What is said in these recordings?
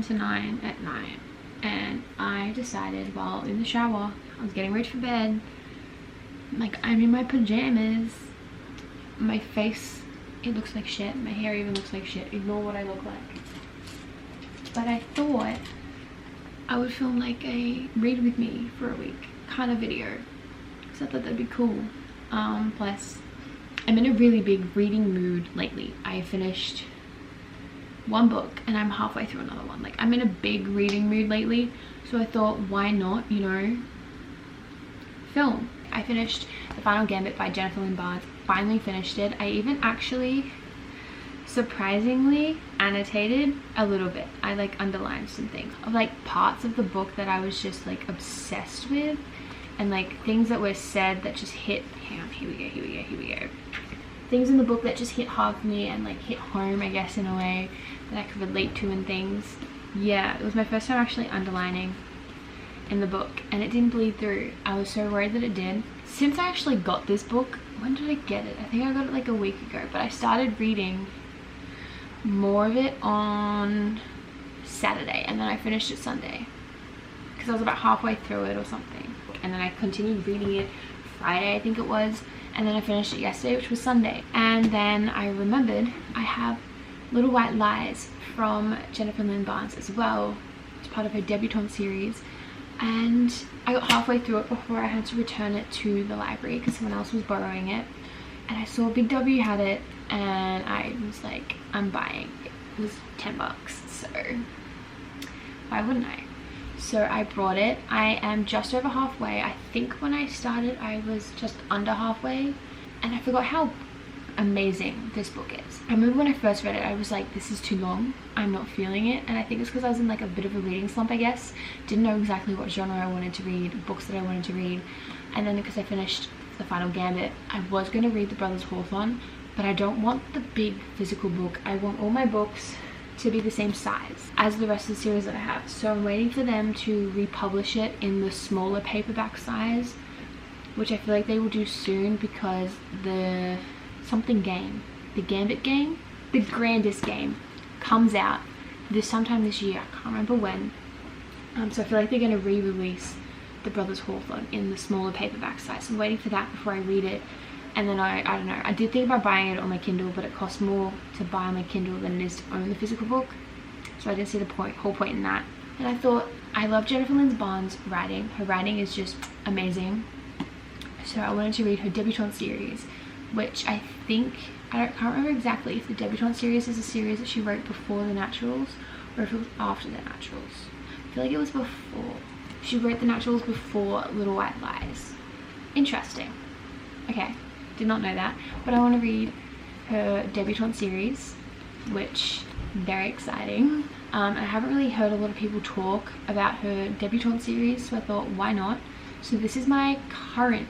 10 to 9 at night, and I decided while in the shower, I was getting ready for bed, like I'm in my pajamas, my face, it looks like shit, my hair even looks like shit, ignore what I look like. But I thought I would film like a read with me for a week kind of video, because I thought that'd be cool. Plus I'm in a really big reading mood lately. I finished one book and I'm halfway through another one. Like I'm in a big reading mood lately, so I thought why not, you know, film. I finished The Final Gambit by Jennifer Lynn Barnes. Finally finished it. I even actually surprisingly annotated a little bit. I like underlined some things of like parts of the book that I was just like obsessed with, and like things that were said that just hit, hang on, here we go. Things in the book that just hit hard for me and like hit home, I guess, in a way that I could relate to and things. Yeah, it was my first time actually underlining in the book, and it didn't bleed through. I was so worried that it did. Since I actually got this book, when did I get it? I think I got it like a week ago, but I started reading more of it on Saturday, and then I finished it Sunday because I was about halfway through it or something, and then I continued reading it Friday, I think it was, and then I finished it yesterday, which was Sunday. And then I remembered I have Little White Lies from Jennifer Lynn Barnes as well. It's part of her debutante series, and I got halfway through it before I had to return it to the library because someone else was borrowing it, and I saw Big W had it, and I was like, I'm buying. It was 10 bucks, so why wouldn't I? So I brought it. I am just over halfway. I think when I started I was just under halfway, and I forgot how amazing this book is. I remember when I first read it, I was like, this is too long, I'm not feeling it. And I think it's because I was in like a bit of a reading slump, I guess. Didn't know exactly what genre I wanted to read, books that I wanted to read. And then because I finished The Final Gambit, I was going to read The Brothers Hawthorne, but I don't want the big physical book. I want all my books to be the same size as the rest of the series that I have. So I'm waiting for them to republish it in the smaller paperback size, which I feel like they will do soon, because the something game, the Gambit game, the grandest game, comes out sometime this year. I can't remember when. So I feel like they're going to re-release The Brothers Hawthorne in the smaller paperback size. So I'm waiting for that before I read it. And then I don't know, I did think about buying it on my Kindle, but it costs more to buy on my Kindle than it is to own the physical book. So I didn't see the whole point in that. And I thought, I love Jennifer Lynn Barnes' writing. Her writing is just amazing. So I wanted to read her debutante series, which I think, can't remember exactly if the debutante series is a series that she wrote before The Naturals or if it was after The Naturals. I feel like it was before. She wrote The Naturals before Little White Lies. Interesting. Okay, did not know that. But I want to read her debutante series, which very exciting. I haven't really heard a lot of people talk about her debutante series, so I thought, why not? So this is my current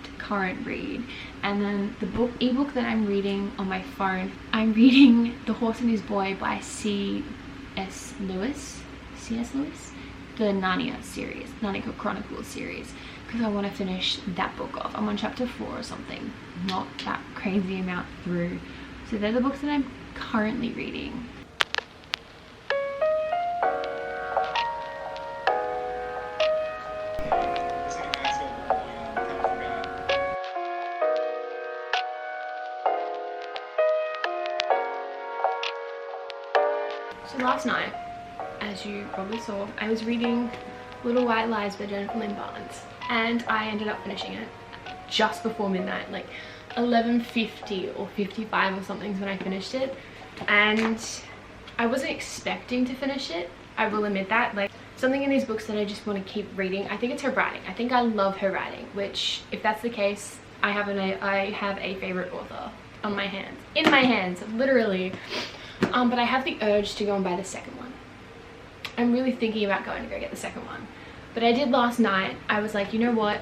read. And then the ebook that I'm reading on my phone, I'm reading The Horse and His Boy by C.S. Lewis, the Narnia series, Narnia Chronicles series, because I want to finish that book off. I'm on chapter 4 or something, not that crazy amount through. So they're the books that I'm currently reading. So last night, as you probably saw, I was reading Little White Lies by Jennifer Lynn Barnes, and I ended up finishing it just before midnight, like 11:50 or 55 or something is when I finished it. And I wasn't expecting to finish it, I will admit that. Like, something in these books that I just want to keep reading. I think it's her writing. I think I love her writing, which, if that's the case, I have a favorite author on my hands, in my hands, literally. But I have the urge to go and buy the second one. I'm really thinking about going to go get the second one. But I did last night. I was like, you know what?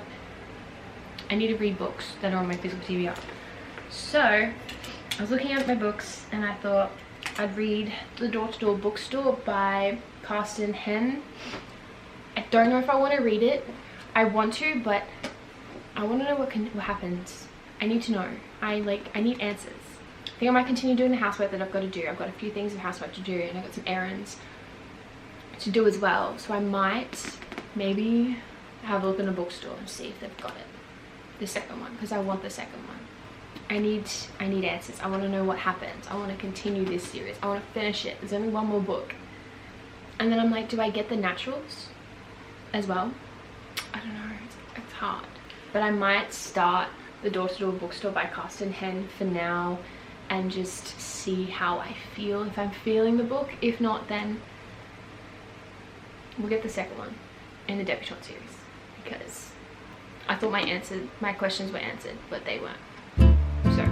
I need to read books that are on my physical TBR. So I was looking at my books and I thought I'd read The Door-to-Door Bookstore by Kirsten Henn. I don't know if I want to read it. I want to, but I want to know what happens. I need to know. I need answers. I think I might continue doing the housework that I've got to do. I've got a few things of housework to do, and I've got some errands. to do as well. So I might maybe have a look in a bookstore and see if they've got it, the second one, because I want the second one. I need answers. I want to know what happens. I want to continue this series. I want to finish it. There's only one more book. And then I'm like, do I get the naturals as well? I don't know. It's hard. But I might start the Door-to-Door Bookstore by Carsten Henn for now and just see how I feel, if I'm feeling the book. If not, then we'll get the second one in the debutante series, because I thought my questions were answered, but they weren't. So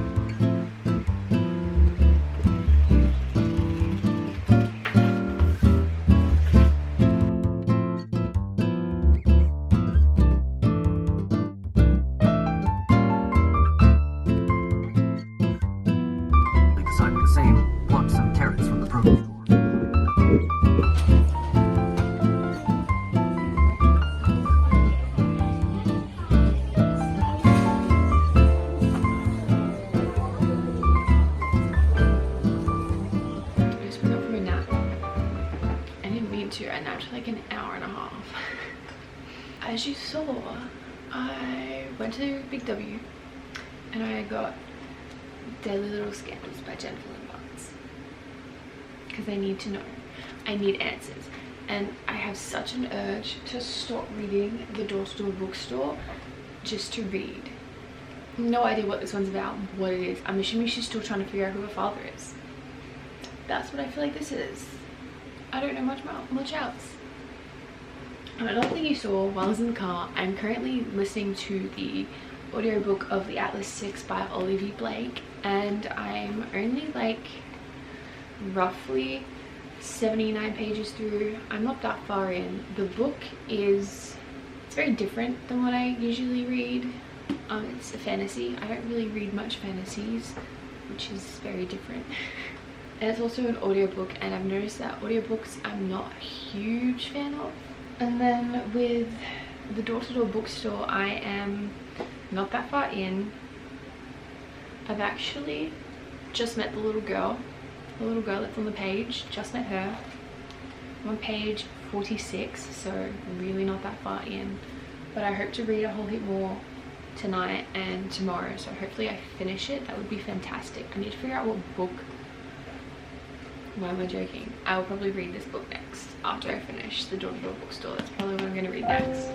we decided the same, plucked some carrots from the produce store. I napped for like an hour and a half. As you saw, I went to Big W and I got Daily Little Scandals by Jennifer Lynn Barnes, because I need to know. I need answers. And I have such an urge to stop reading the Door-to-Door Bookstore just to read. No idea what this one's about, what it is. I'm assuming she's still trying to figure out who her father is. That's what I feel like this is. I don't know much else. Another thing you saw while I was in the car, I'm currently listening to the audiobook of The Atlas 6 by Olivia Blake, and I'm only like roughly 79 pages through. I'm not that far in. The book it's very different than what I usually read. It's a fantasy. I don't really read much fantasies, which is very different. And it's also an audiobook, and I've noticed that audiobooks I'm not a huge fan of. And then with the Door-to-Door Bookstore, I am not that far in. I've actually just met the little girl that's on the page. Just met her. I'm on page 46, so really not that far in. But I hope to read a whole heap more tonight and tomorrow, so hopefully I finish it. That would be fantastic. I need to figure out what book. Why am I joking? I will probably read this book next after I finish the Door-to-Door Bookstore. That's probably what I'm going to read next.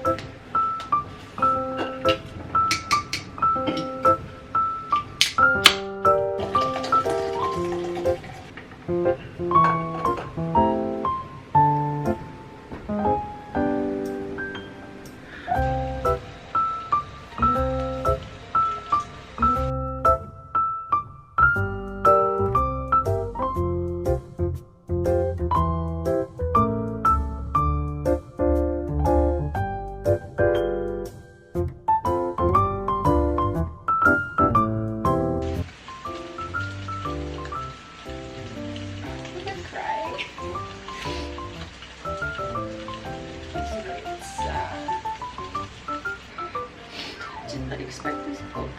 Expect this book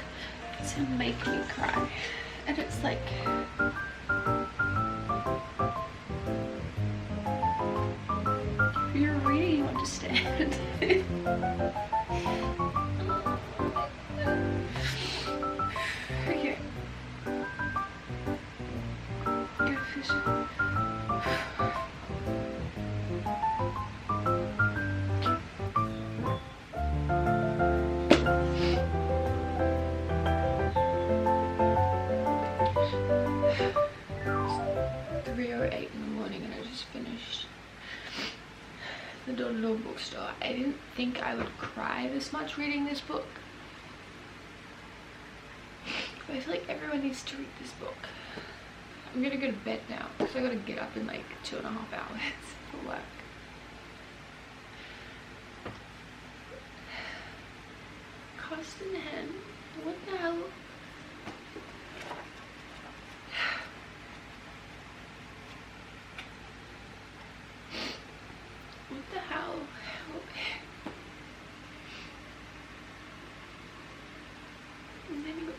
to make me cry, and it's like if you're reading, you understand. Okay, go fishing. The Door-to-Door Bookstore. I didn't think I would cry this much reading this book, but I feel like everyone needs to read this book. I'm gonna go to bed now because I gotta get up in like 2.5 hours for work. Carsten Henn, what the hell? What the hell? And then you go.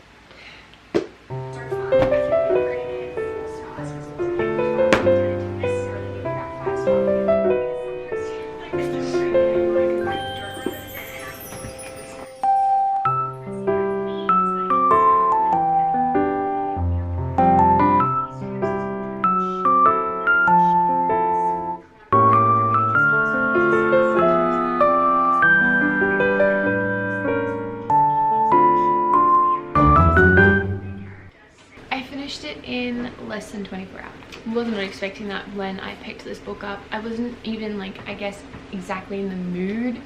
finished it in less than 24 hours. Was not expecting that when I picked this book up. I wasn't even like, I guess, exactly in the mood.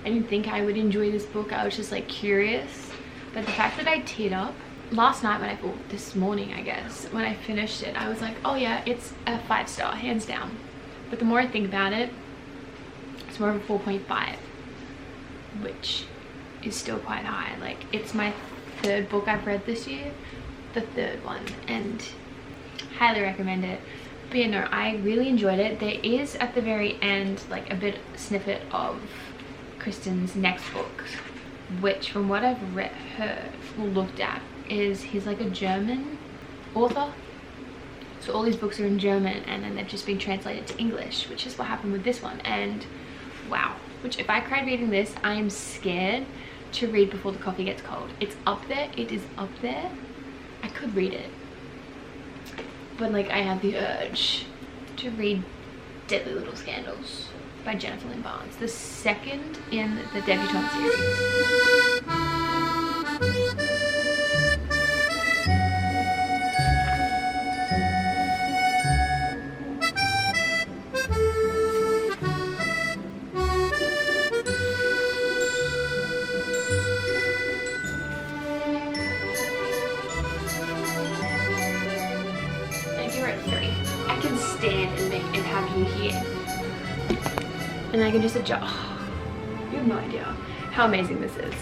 I didn't think I would enjoy this book. I was just like curious. But the fact that I teared up last night this morning, I guess, when I finished it, I was like, oh yeah, it's a 5-star, hands down. But the more I think about it, it's more of a 4.5, which is still quite high. Like, it's my 3rd book I've read this year, the 3rd one, and highly recommend it. But yeah, no, I really enjoyed it. There is at the very end like a bit snippet of Kristen's next book, which from what I've looked at, is he's like a German author. So all these books are in German and then they've just been translated to English, which is what happened with this one. And wow, which if I cried reading this, I am scared to read Before the Coffee Gets Cold. It's up there, it is up there. I could read it, but like I have the urge to read Deadly Little Scandals by Jennifer Lynn Barnes, the 2nd in the Debutante series. I can stand and have you here, and I can just adjust. Oh, you have no idea how amazing this is.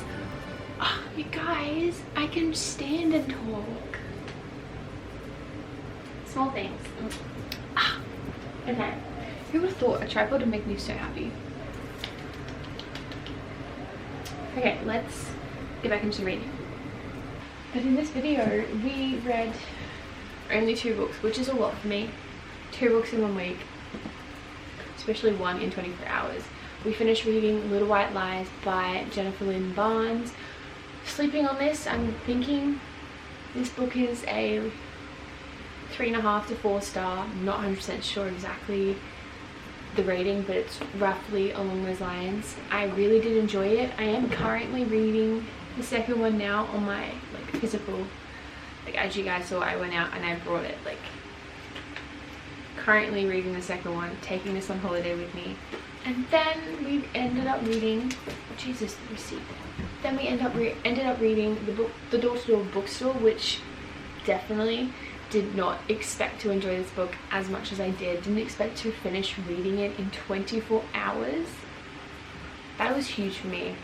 Oh, you guys, I can stand and talk. Small things. Okay, who would have thought a tripod would make me so happy? Okay, let's get back into reading. But in this video, we read only 2 books, which is a lot for me. 2 books in 1 week, especially 1 in 24 hours. We finished reading Little White Lies by Jennifer Lynn Barnes. Sleeping on this, I'm thinking this book is a 3.5 to 4 star. I'm not 100% sure exactly the rating, but it's roughly along those lines. I really did enjoy it. I am currently reading the 2nd one now on my like physical. Like, as you guys saw, I went out and I brought it. Like, currently reading the 2nd one, taking this on holiday with me. And then we ended up reading, Jesus, the receipt. Then we ended up reading the book, The Door-to-Door Bookstore, which definitely did not expect to enjoy this book as much as I did. Didn't expect to finish reading it in 24 hours. That was huge for me.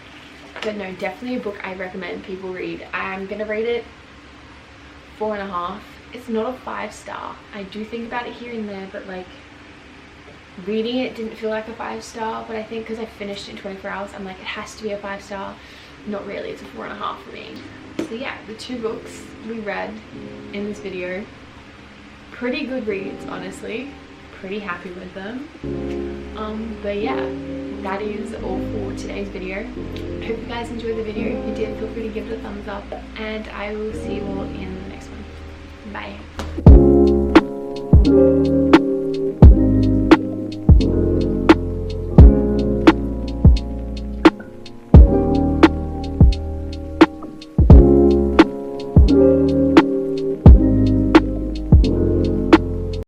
But no, definitely a book I recommend people read. I'm gonna rate it 4.5. It's not a 5-star. I do think about it here and there, but like reading it didn't feel like a 5-star. But I think because I finished it in 24 hours, I'm like, it has to be a 5-star. Not really, it's a 4.5 for me. So yeah, the 2 books we read in this video, pretty good reads, honestly. Pretty happy with them. But yeah, that is all for today's video. Hope you guys enjoyed the video. If you did, feel free to give it a thumbs up, and I will see you all in